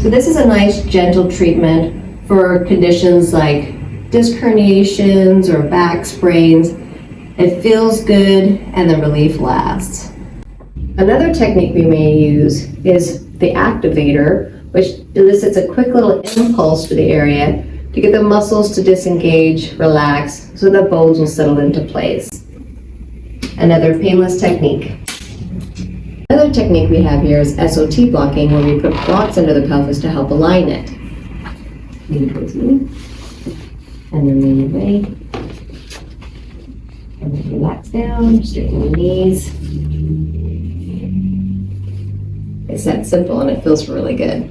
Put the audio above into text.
So this is a nice gentle treatment for conditions like disc herniations or back sprains. It feels good and the relief lasts. Another technique we may use is the activator, which elicits a quick little impulse to the area to get the muscles to disengage, relax, so the bones will settle into place. Another painless technique. Another technique we have here is SOT blocking, where we put blocks under the pelvis to help align it. Lean towards me, and then lean away. And then relax down, straighten your knees. It's that simple and it feels really good.